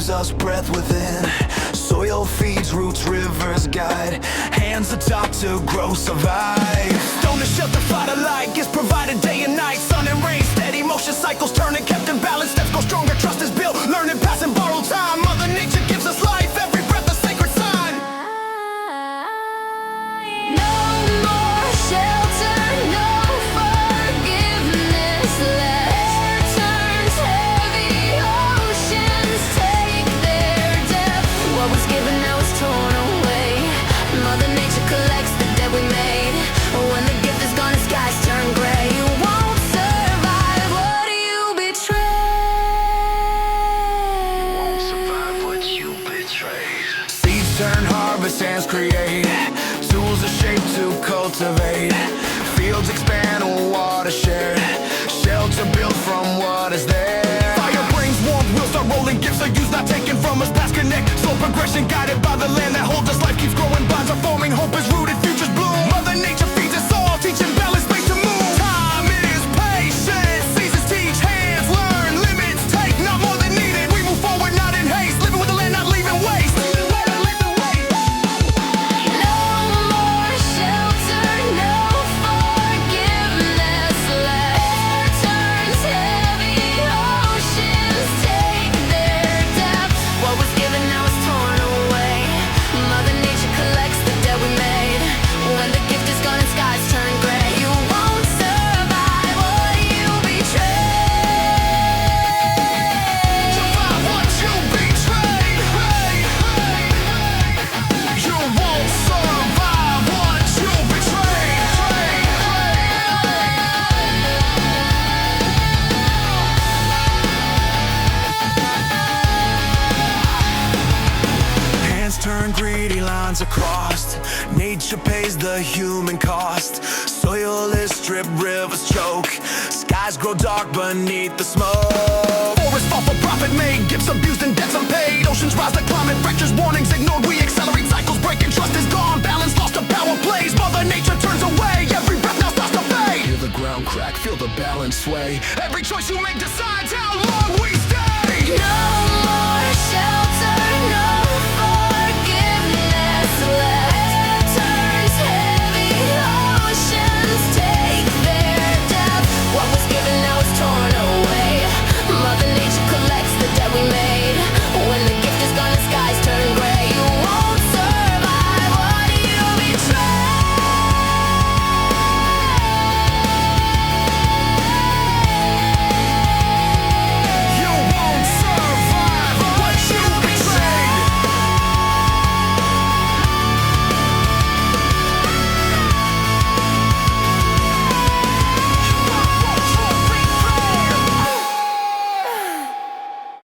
gives us breath within. Soil feeds, roots, rivers guide. Hands are taught to grow, survive. Stone to shelter, fire to light, gets provided day and night. Sun and rain, steady motion cycles turning, kept in balance. Steps go stronger, trust is built. Learning, passing, borrowed time. Mother Nature gives us life, every breath a sacred sign. No more shelter, no forgiveness left. Turns heavy, oceans take their depth. What was given now is torn away. Mother Nature collects the debt we made. When the gift is gone and skies turn gray, you won't survive what you betrayed. Seeds turn, harvest, hands create. Tools are shaped to cultivate. Fields expand, water shared. Shelter built from what is there. Fire brings warmth, wheels start rolling. Gifts are used, not taken from us. Past connect, soul progression guided by the land that holds us. Life keeps growing, bonds are forming. Hope is rooted, futures bloom. Mother Nature feeds us all, teaching balance, space to move. Time is patient, seasons teach, hands learn. Limits take, not more than needed. We move forward, not in haste. Living with the land, not leaving waste. No more shelter, no forgiveness left. Turns heavy, oceans take their depth. What was given now is torn away. Mother Nature collects the debt we made. When the gift is gone and skies turn gray, you won't survive what you betrayed. Survive what you betrayed. You won't survive what you betrayed. Hands turn greedy, lines are crossed. Nature pays the human cost. Soil is stripped, rivers choke. Skies grow dark beneath the smoke. Forests fall for profit made, gifts abused and debts unpaid. Oceans rise to climate fractures, warnings ignored. We accelerate cycles, breaking trust is gone. Balance lost to power plays. Mother Nature turns away. Every breath now starts to fade. Hear the ground crack, feel the balance sway. Every choice you make decides.